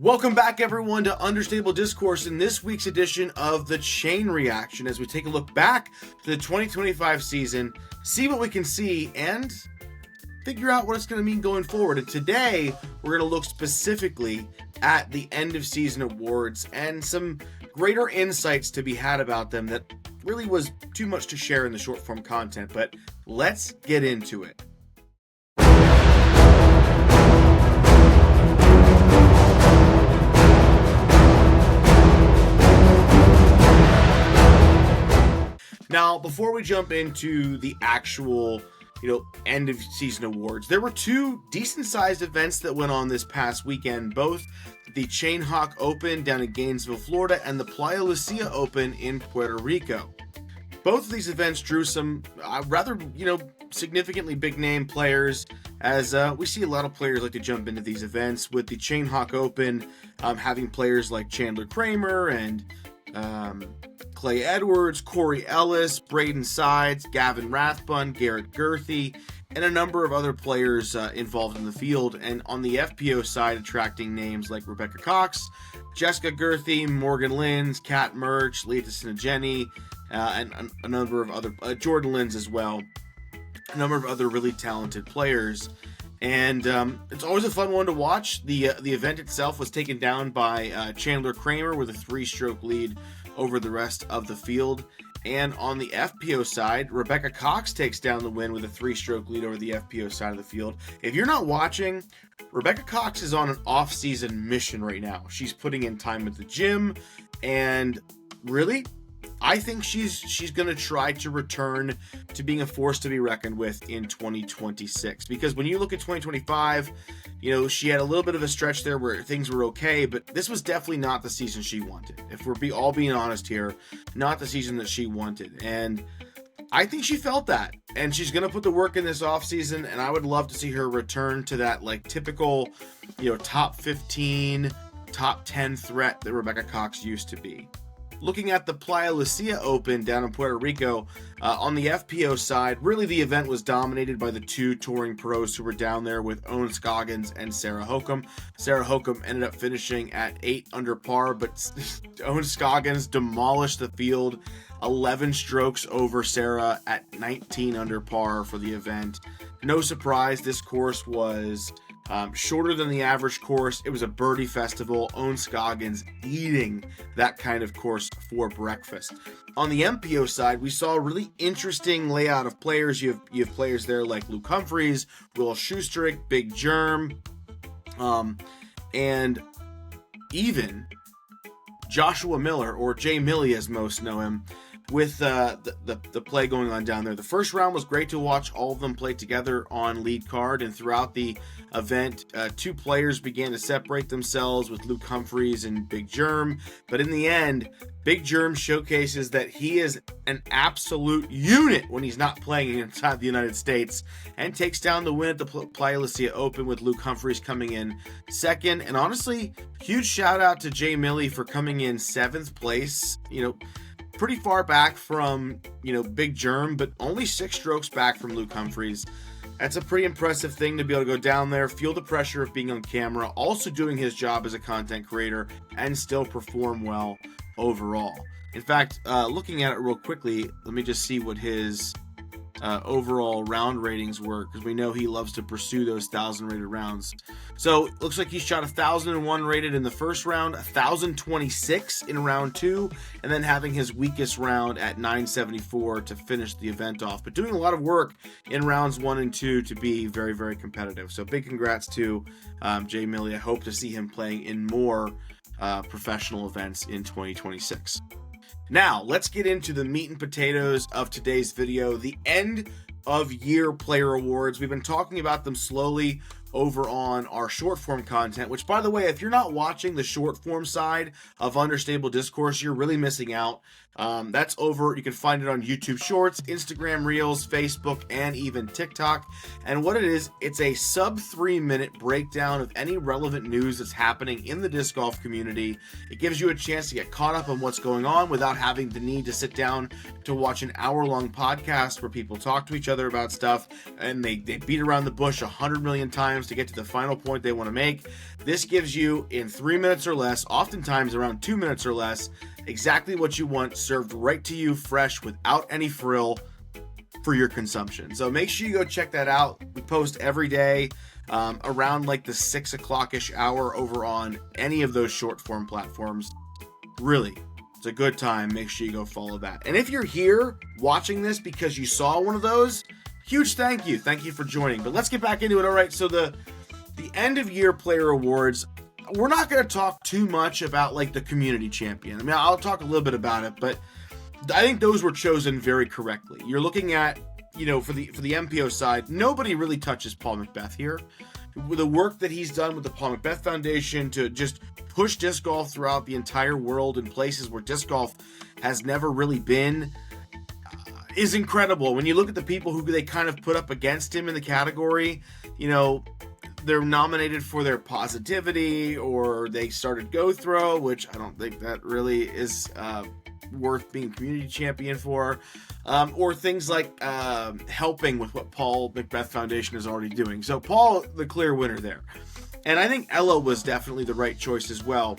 Welcome back, everyone, to Understable Discourse in this week's edition of the Chain Reaction as we take a look back to the 2025 season, see what we can see, and figure out what it's going to mean going forward. And today, we're going to look specifically at the end of season awards and some greater insights to be had about them that really was too much to share in the short form content, but let's get into it. Now, before we jump into the actual, end of season awards, there were two decent sized events that went on this past weekend, both the Chain Hawk Open down in Gainesville, Florida, and the Playa Lucia Open in Puerto Rico. Both of these events drew some rather, significantly big name players, as we see a lot of players like to jump into these events, with the Chain Hawk Open having players like Chandler Kramer and Clay Edwards, Corey Ellis, Braden Sides, Gavin Rathbun, Garrett Gurthey, and a number of other players involved in the field. And on the FPO side, attracting names like Rebecca Cox, Jessica Gurthey, Morgan Linz, Kat Murch, Leita Sinageni, and a number of other, Jordan Linz as well, a number of other really talented players. And it's always a fun one to watch. The event itself was taken down by Chandler Kramer with a 3-stroke lead over the rest of the field. And on the FPO side, Rebecca Cox takes down the win with a 3-stroke lead over the FPO side of the field. If you're not watching, Rebecca Cox is on an off-season mission right now. She's putting in time at the gym, and really, I think she's going to try to return to being a force to be reckoned with in 2026. Because when you look at 2025, she had a little bit of a stretch there where things were okay, but this was definitely not the season she wanted. If we're all being honest here, not the season that she wanted. And I think she felt that. And she's going to put the work in this offseason, and I would love to see her return to that typical, top 15, top 10 threat that Rebecca Cox used to be. Looking at the Playa Lucia Open down in Puerto Rico, on the FPO side, really the event was dominated by the two touring pros who were down there with Owen Scoggins and Sarah Hokum. Sarah Hokum ended up finishing at 8 under par, but Owen Scoggins demolished the field, 11 strokes over Sarah at 19 under par for the event. No surprise, this course was shorter than the average course. It was a birdie festival. Owen Scoggins eating that kind of course for breakfast. On the MPO side, we saw a really interesting layout of players. You have players there like Luke Humphreys, Will Schusterick, Big Germ, and even Joshua Miller, or Jay Millie as most know him, with the play going on down there. The first round was great to watch all of them play together on lead card, and throughout the event, two players began to separate themselves with Luke Humphreys and Big Germ, but in the end, Big Germ showcases that he is an absolute unit when he's not playing inside the United States, and takes down the win at the Playa Lucia Open, with Luke Humphreys coming in second. And honestly, huge shout out to Jay Millie for coming in 7th place. Pretty far back from, Big Germ, but only 6 strokes back from Luke Humphreys. That's a pretty impressive thing to be able to go down there, feel the pressure of being on camera, also doing his job as a content creator, and still perform well overall. In fact, looking at it real quickly, let me just see what his overall round ratings were, because we know he loves to pursue those 1,000 rated rounds. So it looks like he shot 1,001 rated in the first round, 1,026 in round 2, and then having his weakest round at 974 to finish the event off. But doing a lot of work in rounds 1 and 2 to be very, very competitive. So big congrats to Jay Millie. I hope to see him playing in more professional events in 2026. Now, let's get into the meat and potatoes of today's video, the end of year player awards. We've been talking about them slowly over on our short form content, which, by the way, if you're not watching the short form side of Understable Discourse, you're really missing out. That's over. You can find it on YouTube Shorts, Instagram Reels, Facebook, and even TikTok. And what it is, it's a sub 3-minute breakdown of any relevant news that's happening in the disc golf community. It gives you a chance to get caught up on what's going on without having the need to sit down to watch an hour-long podcast where people talk to each other about stuff and they beat around the bush 100 million times times to get to the final point they want to make. This gives you, in 3 minutes or less, oftentimes around 2 minutes or less, exactly what you want served right to you fresh without any frill for your consumption. So make sure you go check that out. We post every day around like the 6 o'clock-ish hour over on any of those short form platforms. Really, it's a good time. Make sure you go follow that. And if you're here watching this because you saw one of those, huge thank you. Thank you for joining. But let's get back into it. All right, so the end of year player awards, we're not going to talk too much about like the community champion. I mean, I'll talk a little bit about it, but I think those were chosen very correctly. You're looking at, you know, for the MPO side, nobody really touches Paul McBeth here. With the work that he's done with the Paul McBeth Foundation to just push disc golf throughout the entire world in places where disc golf has never really been is incredible. When you look at the people who they kind of put up against him in the category, you know, they're nominated for their positivity, or they started Go Throw, which I don't think that really is worth being community champion for, or things like helping with what Paul McBeth Foundation is already doing. So Paul, the clear winner there. And I think Ella was definitely the right choice as well,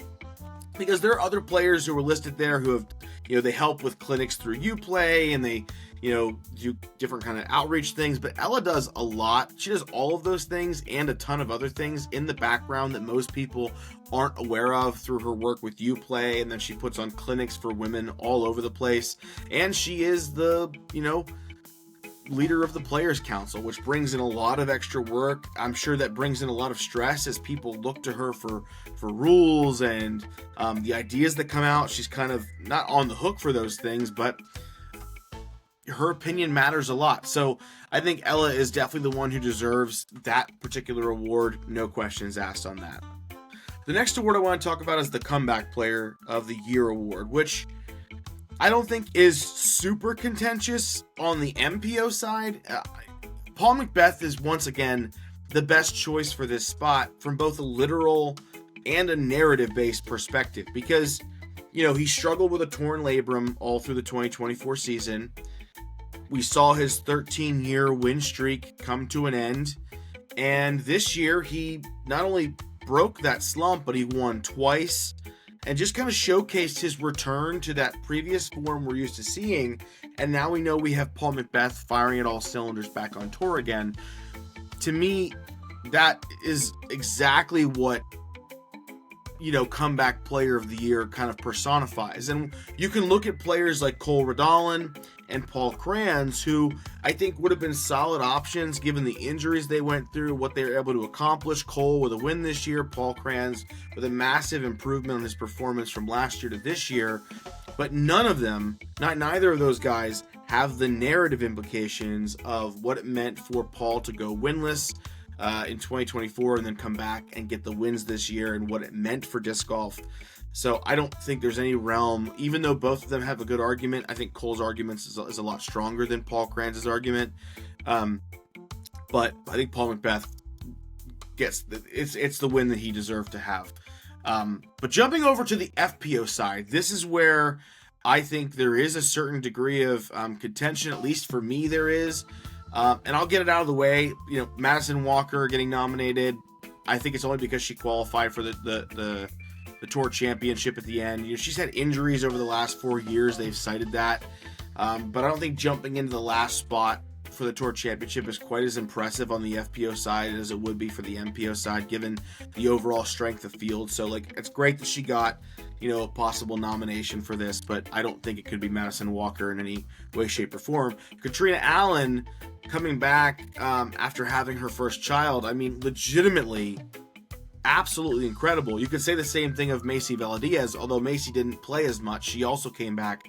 because there are other players who were listed there who have, you know, they help with clinics through Uplay, and they, you know, do different kind of outreach things, but Ella does a lot. She does all of those things and a ton of other things in the background that most people aren't aware of through her work with Uplay, and then she puts on clinics for women all over the place. And she is the, you know, leader of the Players Council, which brings in a lot of extra work. I'm sure that brings in a lot of stress as people look to her for rules and the ideas that come out. She's kind of not on the hook for those things, but her opinion matters a lot. So I think Ella is definitely the one who deserves that particular award. No questions asked on that. The next award I want to talk about is the Comeback Player of the Year award, which I don't think is super contentious on the MPO side. Paul McBeth is once again the best choice for this spot from both a literal and a narrative-based perspective, because, you know, he struggled with a torn labrum all through the 2024 season. We saw his 13-year win streak come to an end, and this year he not only broke that slump, but he won twice and just kind of showcased his return to that previous form we're used to seeing. And now we know we have Paul McBeth firing at all cylinders back on tour again. To me, that is exactly what, you know, Comeback Player of the Year kind of personifies. And you can look at players like Cole Redolin and Paul Kranz, who I think would have been solid options given the injuries they went through, what they were able to accomplish. Cole with a win this year, Paul Kranz with a massive improvement on his performance from last year to this year. But none of them, neither of those guys, have the narrative implications of what it meant for Paul to go winless in 2024 and then come back and get the wins this year, and what it meant for disc golf. So I don't think there's any realm, even though both of them have a good argument. I think Cole's arguments is a lot stronger than Paul Kranz's argument. But I think Paul McBeth gets it's the win that he deserved to have. But jumping over to the FPO side, this is where I think there is a certain degree of contention, at least for me there is. And I'll get it out of the way. You know, Madison Walker getting nominated, I think it's only because she qualified for the Tour Championship at the end. You know, she's had injuries over the last 4 years. They've cited that. But I don't think jumping into the last spot for the Tour Championship is quite as impressive on the FPO side as it would be for the MPO side, given the overall strength of field. So, like, it's great that she got, you know, a possible nomination for this, but I don't think it could be Madison Walker in any way, shape, or form. Katrina Allen coming back after having her first child, I mean, legitimately absolutely incredible. You could say the same thing of Macy Valadiaz, although Macy didn't play as much. She also came back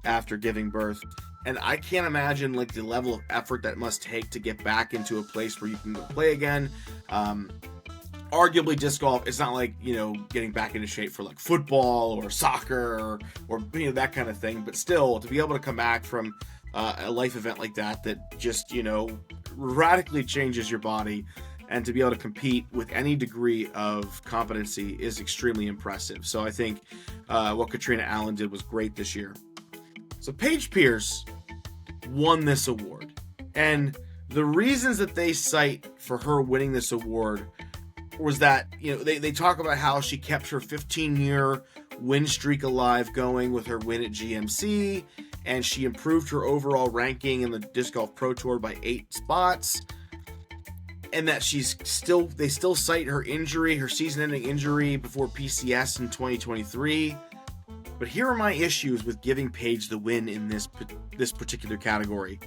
after giving birth. And I can't imagine like the level of effort that must take to get back into a place where you can go play again. Arguably disc golf, it's not like, you know, getting back into shape for like football or soccer or you know, that kind of thing. But still, to be able to come back from a life event like that just, you know, radically changes your body, and to be able to compete with any degree of competency is extremely impressive. So I think what Katrina Allen did was great this year. So Paige Pierce won this award. And The reasons that they cite for her winning this award was that, they talk about how she kept her 15-year win streak alive going with her win at GMC, and she improved her overall ranking in the Disc Golf Pro Tour by 8 spots, and that they still cite her injury, her season-ending injury before PCS in 2023. But here are my issues with giving Paige the win in this particular category.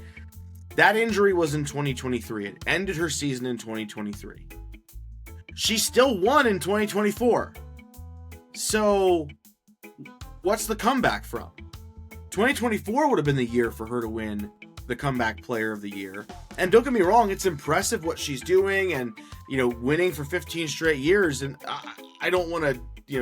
That injury was in 2023. It ended her season in 2023. She still won in 2024. So, what's the comeback from? 2024 would have been the year for her to win the Comeback Player of the Year. And don't get me wrong, it's impressive what she's doing and, winning for 15 straight years. And I don't want to,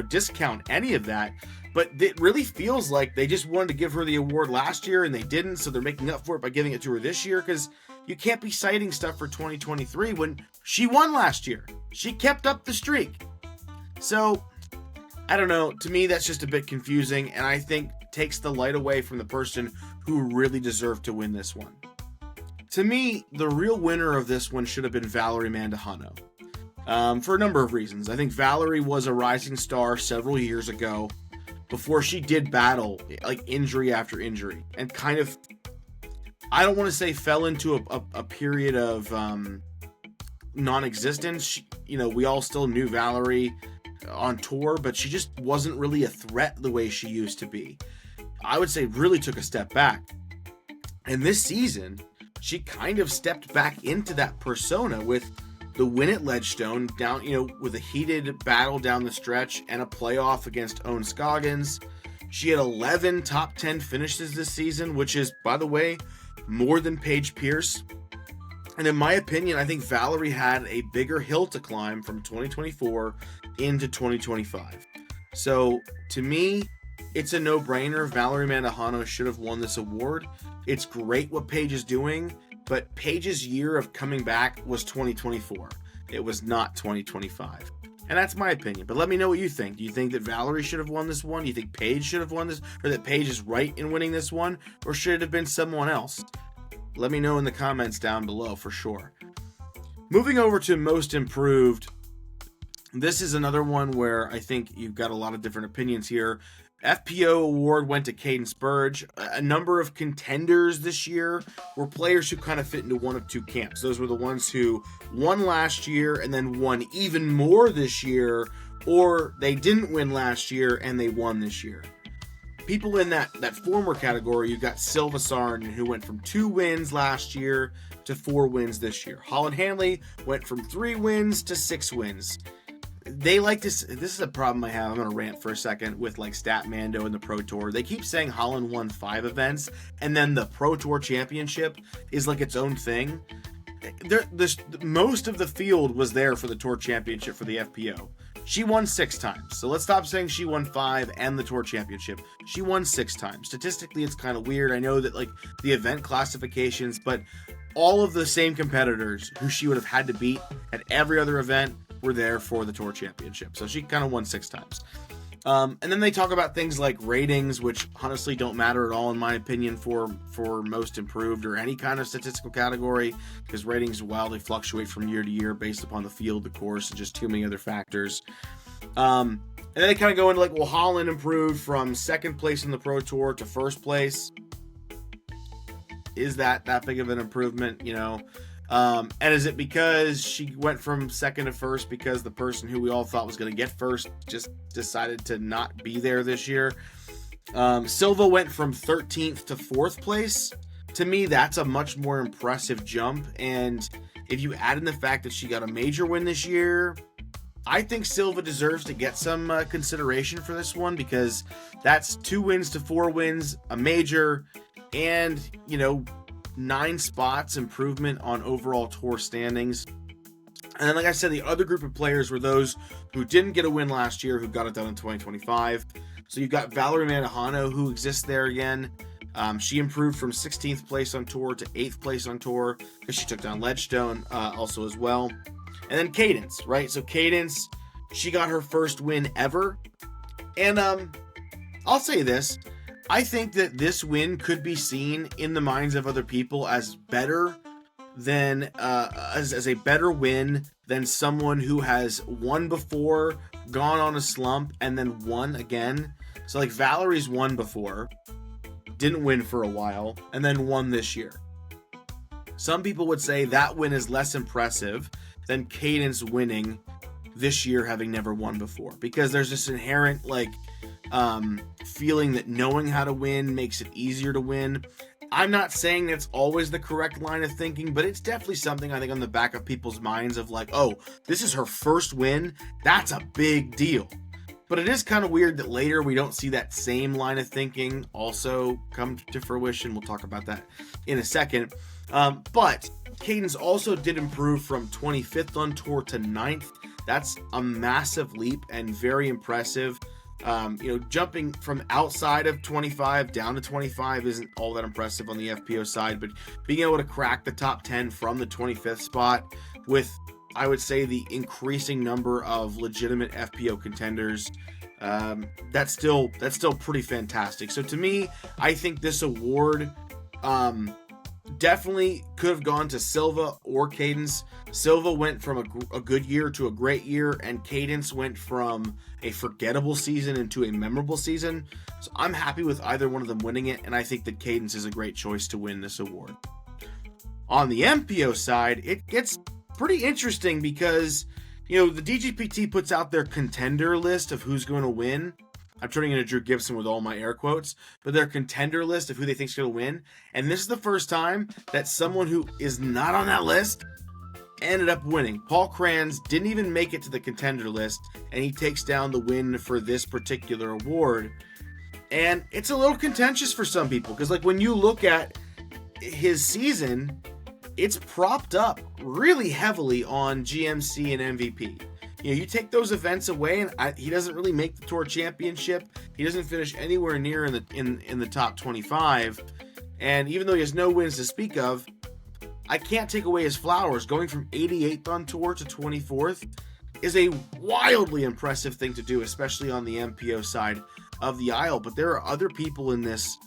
discount any of that. But it really feels like they just wanted to give her the award last year and they didn't. So they're making up for it by giving it to her this year, because you can't be citing stuff for 2023 when she won last year. She kept up the streak. So, I don't know. To me, that's just a bit confusing, and I think takes the light away from the person who really deserved to win this one. To me, the real winner of this one should have been Valerie Mandujano. For a number of reasons. I think Valerie was a rising star several years ago before she did battle like injury after injury and kind of, I don't want to say fell into a period of non-existence. We all still knew Valerie on tour, but she just wasn't really a threat the way she used to be. I would say really took a step back. And this season, she kind of stepped back into that persona with the win at Ledgestone, down, with a heated battle down the stretch and a playoff against Owen Scoggins. She had 11 top 10 finishes this season, which is, by the way, more than Paige Pierce. And in my opinion, I think Valerie had a bigger hill to climb from 2024 into 2025. So, to me, it's a no-brainer. Valerie Mandujano should have won this award. It's great what Paige is doing, but Paige's year of coming back was 2024. It was not 2025. And that's my opinion. But let me know what you think. Do you think that Valerie should have won this one? Do you think Paige should have won this? Or that Paige is right in winning this one? Or should it have been someone else? Let me know in the comments down below for sure. Moving over to Most Improved. This is another one where I think you've got a lot of different opinions here. FPO award went to Cadence Burge. A number of contenders this year were players who kind of fit into one of two camps. Those were the ones who won last year and then won even more this year, or they didn't win last year and they won this year. People in that former category, you got Silva Sarn, who went from 2 wins last year to 4 wins this year. Holland Hanley went from 3 wins to 6 wins. They like this. This is a problem I have. I'm going to rant for a second with like Statmando and the Pro Tour. They keep saying Holland won 5 events, and then the Pro Tour Championship is like its own thing. Most of the field was there for the Tour Championship for the FPO. She won 6 times. So let's stop saying she won 5 and the Tour Championship. She won 6 times. Statistically, it's kind of weird. I know that like the event classifications, but all of the same competitors who she would have had to beat at every other event were there for the Tour Championship. So she kind of won 6 times. And then they talk about things like ratings, which honestly don't matter at all in my opinion for Most Improved or any kind of statistical category, because ratings wildly fluctuate from year to year based upon the field, the course, and just too many other factors. And then they kind of go into like, well, Holland improved from 2nd place in the Pro Tour to 1st place. Is that big of an improvement, and is it because she went from 2nd to 1st because the person who we all thought was going to get 1st just decided to not be there this year? Silva went from 13th to 4th place. To me, that's a much more impressive jump. And if you add in the fact that she got a major win this year, I think Silva deserves to get some consideration for this one, because that's 2 wins to 4 wins, a major, and, 9 spots improvement on overall tour standings. And then, like I said, the other group of players were those who didn't get a win last year, who got it done in 2025. So you've got Valerie Mandujano, who exists there again. She improved from 16th place on tour to 8th place on tour because she took down Ledgestone also as well. And then Cadence, right? So Cadence, she got her first win ever. And I'll say this. I think that this win could be seen in the minds of other people as better than as a better win than someone who has won before, gone on a slump, and then won again. So like Valerie's won before, didn't win for a while, and then won this year. Some people would say that win is less impressive than Cadence winning this year, having never won before, because there's this inherent feeling that knowing how to win makes it easier to win. I'm not saying that's always the correct line of thinking, but it's definitely something I think on the back of people's minds of like, oh, this is her first win. That's a big deal. But it is kind of weird that later we don't see that same line of thinking also come to fruition. We'll talk about that in a second. But Cadence also did improve from 25th on tour to 9th. That's a massive leap and very impressive. Jumping from outside of 25 down to 25 isn't all that impressive on the FPO side, but being able to crack the top 10 from the 25th spot with, I would say, the increasing number of legitimate FPO contenders, that's still pretty fantastic. So to me, I think this award definitely could have gone to Silva or Cadence. Silva went from a good year to a great year, and Cadence went from a forgettable season into a memorable season. So I'm happy with either one of them winning it, and I think that Cadence is a great choice to win this award. On the MPO side, it gets pretty interesting because, the DGPT puts out their contender list of who's going to win. I'm turning into Drew Gibson with all my air quotes, but their contender list of who they think is going to win. And this is the first time that someone who is not on that list ended up winning. Paul Kranz didn't even make it to the contender list, and he takes down the win for this particular award. And it's a little contentious for some people, because like when you look at his season, it's propped up really heavily on GMC and MVP. You take those events away, and he doesn't really make the Tour Championship. He doesn't finish anywhere near in the top 25. And even though he has no wins to speak of, I can't take away his flowers. Going from 88th on tour to 24th is a wildly impressive thing to do, especially on the MPO side of the aisle. But there are other people in this,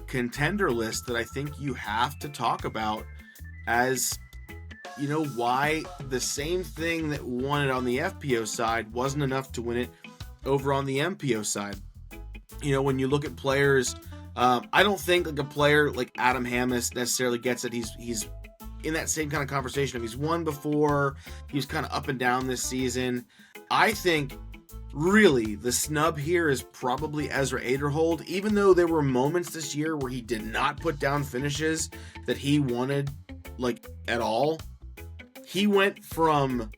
contender list that I think you have to talk about as, why the same thing that won it on the FPO side wasn't enough to win it over on the MPO side. When you look at players, I don't think like a player like Adam Hammes necessarily gets it. He's in that same kind of conversation. If he's won before, he was kind of up and down this season. I think really the snub here is probably Ezra Aderhold, even though there were moments this year where he did not put down finishes that he wanted at all. He went from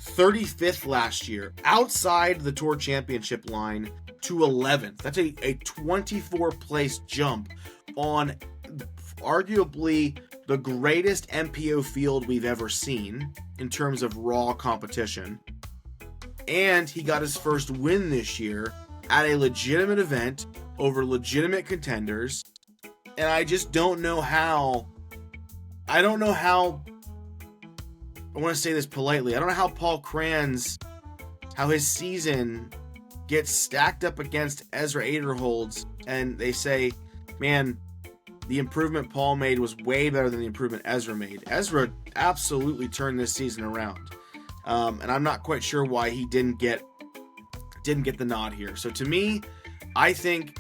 35th last year outside the Tour Championship line to 11th. That's a 24 place jump on arguably the greatest MPO field we've ever seen in terms of raw competition. And he got his first win this year at a legitimate event over legitimate contenders. And I just don't know how. I want to say this politely. I don't know how Paul Kranz, how his season gets stacked up against Ezra Aderhold's, and they say, man, the improvement Paul made was way better than the improvement Ezra made. Ezra absolutely turned this season around. And I'm not quite sure why he didn't get the nod here. So to me, I think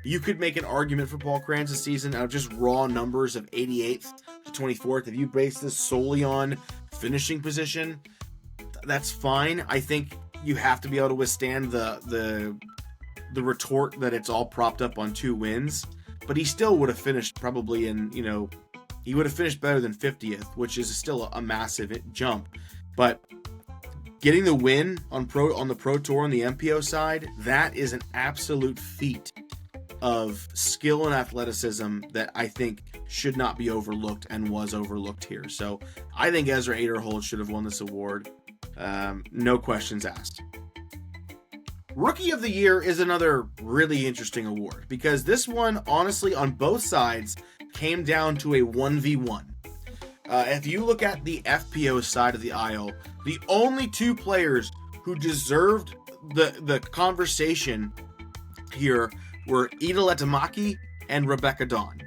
you could make an argument for Paul Kranz's season out of just raw numbers of 88th to 24th. If you base this solely on finishing position, that's fine. I think you have to be able to withstand the retort that it's all propped up on 2 wins. But he still would have finished probably he would have finished better than 50th, which is still a massive jump. But getting the win on the Pro Tour on the MPO side, that is an absolute feat of skill and athleticism that I think should not be overlooked and was overlooked here. So I think Ezra Aderhold should have won this award. No questions asked. Rookie of the Year is another really interesting award because this one, honestly, on both sides, came down to a 1v1. If you look at the FPO side of the aisle, the only 2 players who deserved the conversation here were Ida Letamaki and Rebecca Dawn.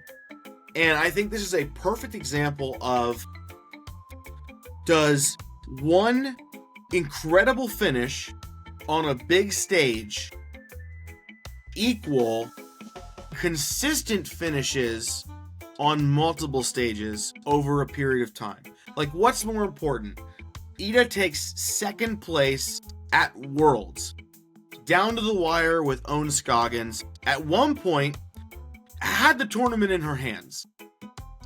And I think this is a perfect example of, does one incredible finish on a big stage equal consistent finishes on multiple stages over a period of time? Like, what's more important? Ida takes second place at Worlds, down to the wire with Owen Scoggins. At one point, had the tournament in her hands,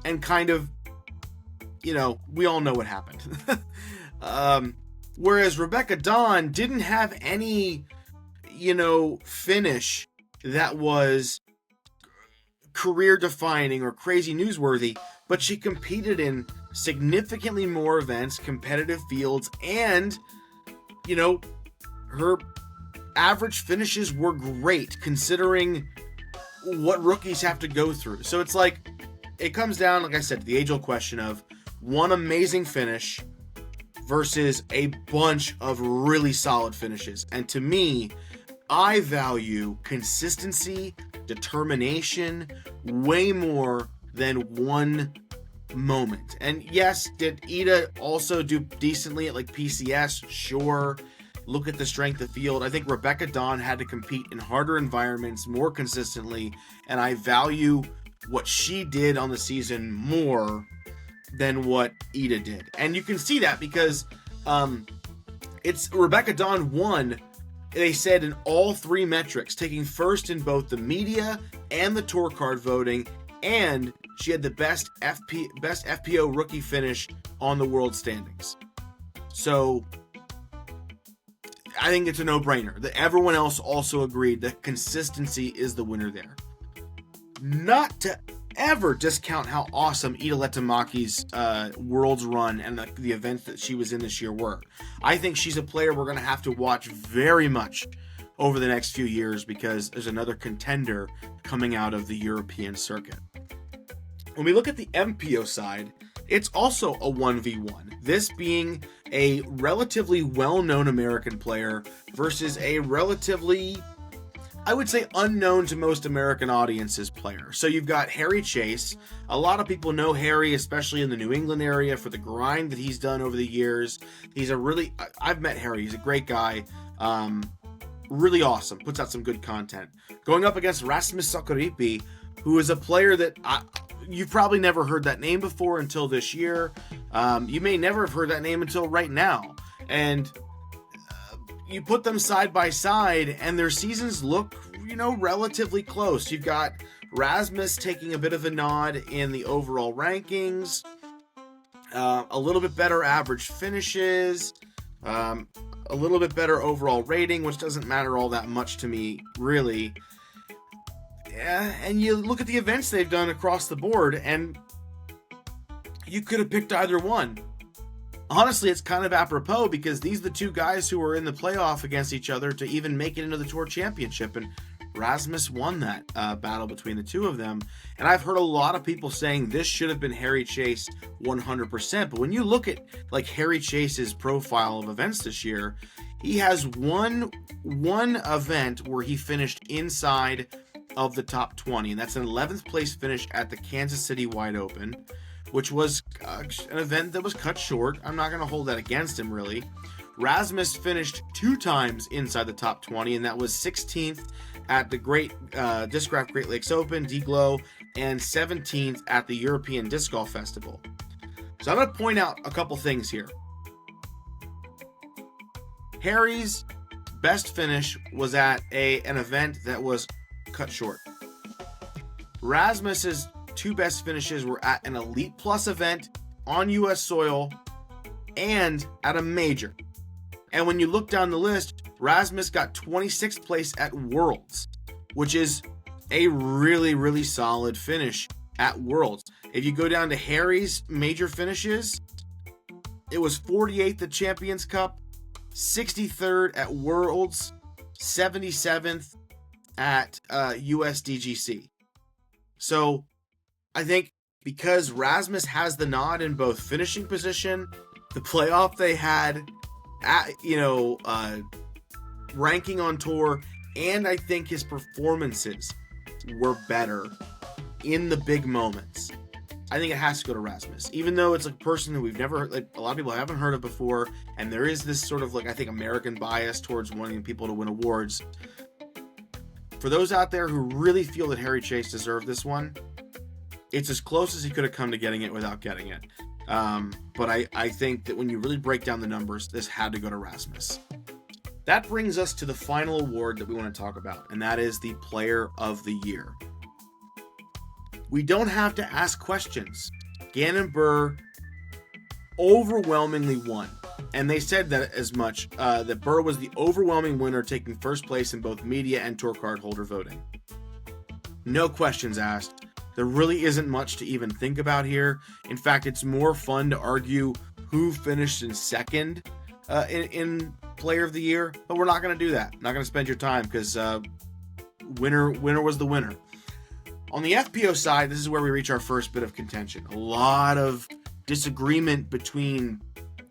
and kind of, we all know what happened. Whereas Rebecca Dawn didn't have any, finish that was career-defining or crazy newsworthy, but she competed in significantly more events, competitive fields, and, her average finishes were great considering what rookies have to go through. So it's like, it comes down, like I said, to the age-old question of one amazing finish versus a bunch of really solid finishes. And to me, I value consistency, determination, way more than one moment. And yes, did Ida also do decently at like PCS? Sure. Look at the strength of field. I think Rebecca Dawn had to compete in harder environments more consistently, and I value what she did on the season more than what Ida did. And you can see that because it's Rebecca Dawn won, they said, in all three metrics, taking first in both the media and the tour card voting, and she had the best FPO rookie finish on the world standings. So I think it's a no-brainer that everyone else also agreed that consistency is the winner there. Not to ever discount how awesome Ida Letomaki's Worlds run and the events that she was in this year were. I think she's a player we're going to have to watch very much over the next few years because there's another contender coming out of the European circuit. When we look at the MPO side, it's also a 1v1. This being a relatively well-known American player versus a relatively, I would say, unknown to most American audiences player. So you've got Harry Chase. A lot of people know Harry, especially in the New England area, for the grind that he's done over the years. I've met Harry. He's a great guy. Really awesome. Puts out some good content. Going up against Rasmus Sakaripi, who is a player that you've probably never heard that name before until this year. You may never have heard that name until right now. And you put them side by side and their seasons look, relatively close. You've got Rasmus taking a bit of a nod in the overall rankings, a little bit better average finishes, a little bit better overall rating, which doesn't matter all that much to me, really. And you look at the events they've done across the board, and you could have picked either one. Honestly, it's kind of apropos because these are the two guys who were in the playoff against each other to even make it into the Tour Championship, and Rasmus won that battle between the two of them. And I've heard a lot of people saying this should have been Harry Chase 100%, but when you look at like Harry Chase's profile of events this year, he has one event where he finished inside of the top 20, and that's an 11th place finish at the Kansas City Wide Open, which was an event that was cut short. I'm not going to hold that against him, really. Rasmus finished 2 times inside the top 20, and that was 16th at the Discraft Great Lakes Open, D-Glow, and 17th at the European Disc Golf Festival. So I'm going to point out a couple things here. Harry's best finish was at an event that was cut short. Rasmus's 2 best finishes were at an Elite Plus event on U.S. soil and at a major. And when you look down the list, Rasmus got 26th place at Worlds, which is a really, really solid finish at Worlds. If you go down to Harry's major finishes, it was 48th at Champions Cup, 63rd at Worlds, 77th at USDGC. So I think because Rasmus has the nod in both finishing position, the playoff they had, ranking on tour, and I think his performances were better in the big moments, I think it has to go to Rasmus. Even though it's a person who we've never, like, a lot of people haven't heard of before, and there is this sort of, like, I think, American bias towards wanting people to win awards. For those out there who really feel that Harry Chase deserved this one, it's as close as he could have come to getting it without getting it. But I think that when you really break down the numbers, this had to go to Rasmus. That brings us to the final award that we want to talk about, and that is the Player of the Year. We don't have to ask questions. Gannon Buhr overwhelmingly won. And they said that as much, that Buhr was the overwhelming winner, taking first place in both media and tour card holder voting. No questions asked. There really isn't much to even think about here. In fact, it's more fun to argue who finished in second in Player of the Year, but we're not going to do that. Not going to spend your time because winner was the winner. On the FPO side, this is where we reach our first bit of contention. A lot of disagreement between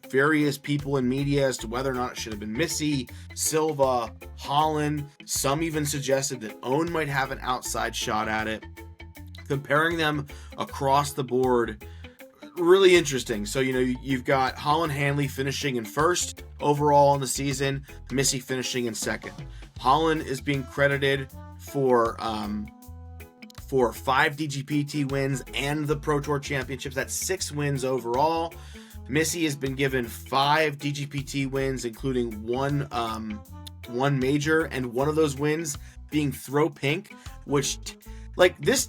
various people in media as to whether or not it should have been Missy, Silva, Holland. Some even suggested that Owen might have an outside shot at it. Comparing them across the board, really interesting. So, you've got Holland Hanley finishing in first overall in the season, Missy finishing in second. Holland is being credited for 5 DGPT wins and the Pro Tour Championships. That's 6 wins overall. Missy has been given 5 DGPT wins, including one major, and one of those wins being Throw Pink, which, like, this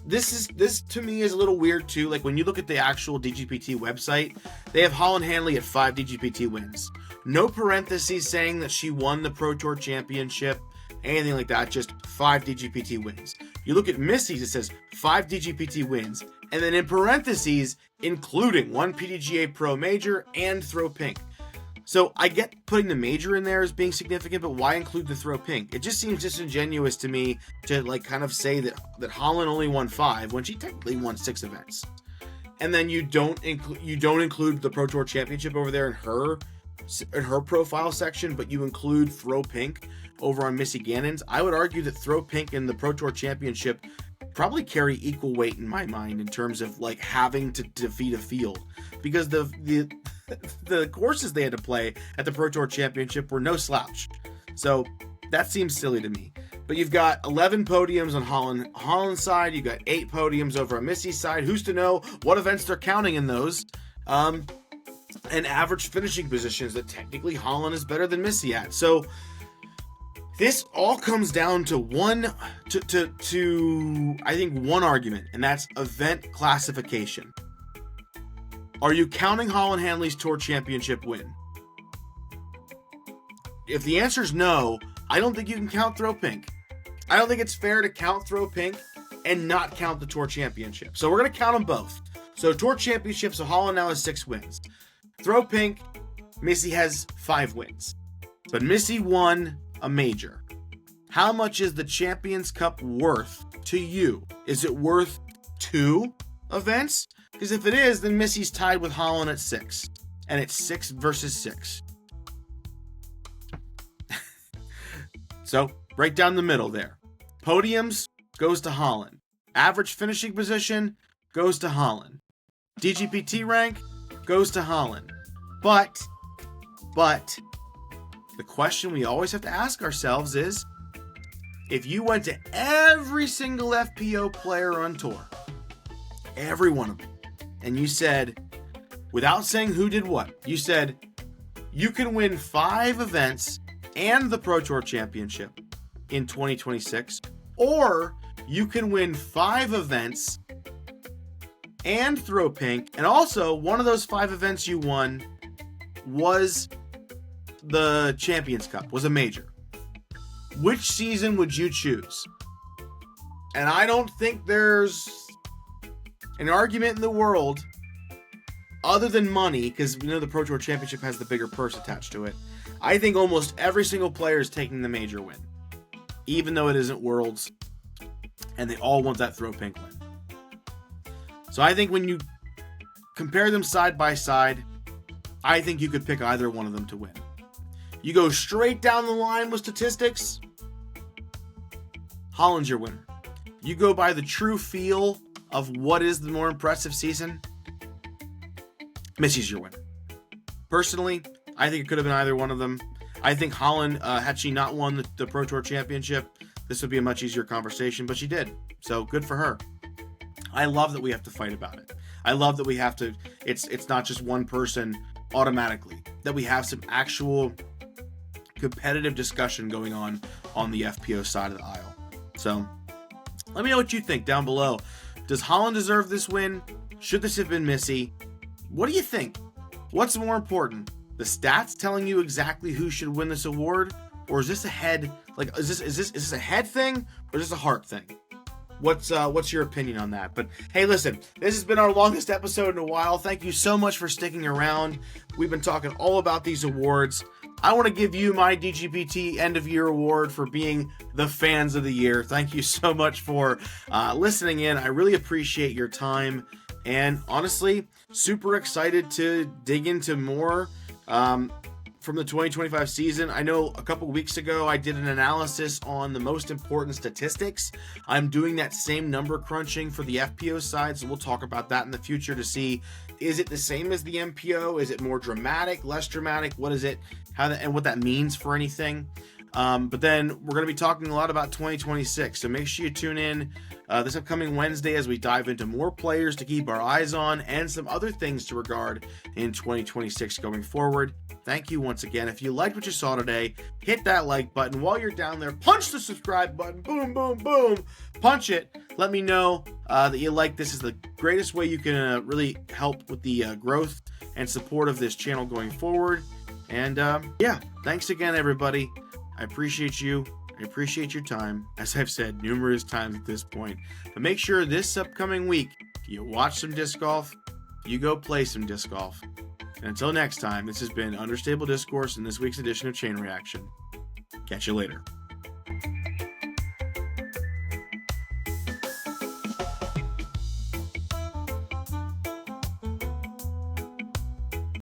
to me is a little weird too. Like, when you look at the actual DGPT website, they have Holland Hanley at 5 DGPT wins. No parentheses saying that she won the Pro Tour Championship, anything like that, just 5 DGPT wins. You look at Missy's, it says 5 DGPT wins, and then in parentheses, including 1 PDGA Pro Major and Throw Pink. So I get putting the major in there as being significant, but why include the Throw Pink? It just seems disingenuous to me to, like, kind of say that Holland only won 5 when she technically won 6 events. And then you don't include the Pro Tour Championship over there in her profile section, but you include Throw Pink over on Missy Gannon's. I would argue that Throw Pink and the Pro Tour Championship probably carry equal weight in my mind in terms of, like, having to defeat a field, because the courses they had to play at the Pro Tour Championship were no slouch. So that seems silly to me. But you've got 11 podiums on Holland's side. You've got 8 podiums over on Missy's side. Who's to know what events they're counting in those? And average finishing positions that technically Holland is better than Missy at. So this all comes down to I think one argument, and that's event classification. Are you counting Holland Hanley's Tour Championship win? If the answer is no, I don't think you can count Throw Pink. I don't think it's fair to count Throw Pink and not count the Tour Championship. So we're going to count them both. So Tour Championship, so Holland now has 6 wins. Throw Pink, Missy has 5 wins. But Missy won a major. How much is the Champions Cup worth to you? Is it worth 2 events? Because if it is, then Missy's tied with Holland at 6. And it's 6 versus 6. So, right down the middle there. Podiums goes to Holland. Average finishing position goes to Holland. DGPT rank goes to Holland. But, the question we always have to ask ourselves is, if you went to every single FPO player on tour, every one of them, and you said, without saying who did what, you said, you can win 5 events and the Pro Tour Championship in 2026, or you can win 5 events and Throw Pink, and also one of those 5 events you won was the Champions Cup, was a major. Which season would you choose? And I don't think there's an argument in the world other than money, because we know the Pro Tour Championship has the bigger purse attached to it. I think almost every single player is taking the major win, even though it isn't Worlds, and they all want that Throw Pink win. So I think when you compare them side by side, I think you could pick either one of them to win. You go straight down the line with statistics, Holland's your winner. You go by the true feel of what is the more impressive season, Missy's your winner. Personally, I think it could have been either one of them. I think Holland, had she not won the Pro Tour Championship, this would be a much easier conversation, but she did. So good for her. I love that we have to fight about it. I love that we have to, it's not just one person automatically, that we have some actual competitive discussion going on the FPO side of the aisle. So let me know what you think down below. Does Holland deserve this win? Should this have been Missy? What do you think? What's more important? The stats telling you exactly who should win this award? Or is this a head, like, is this a head thing? Or is this a heart thing? What's your opinion on that? But hey, listen, this has been our longest episode in a while. Thank you so much for sticking around. We've been talking all about these awards. I want to give you my DGPT end of year award for being the fans of the year. Thank you so much for listening in. I really appreciate your time, and honestly, super excited to dig into more from the 2025 season. I know a couple weeks ago I did an analysis on the most important statistics. I'm doing that same number crunching for the FPO side, so we'll talk about that in the future to see, is it the same as the MPO? Is it more dramatic, less dramatic? What is it? And what that means for anything. But then we're going to be talking a lot about 2026, so make sure you tune in this upcoming Wednesday as we dive into more players to keep our eyes on and some other things to regard in 2026 going forward. Thank you once again. If you liked what you saw today, hit that like button. While you're down there, punch the subscribe button. Boom, boom, boom. Punch it. Let me know that you like this. Is the greatest way you can really help with the growth and support of this channel going forward. And yeah, thanks again, everybody. I appreciate you. I appreciate your time, as I've said numerous times at this point. But make sure this upcoming week, you watch some disc golf, you go play some disc golf. And until next time, this has been Understable Discourse in this week's edition of Chain Reaction. Catch you later.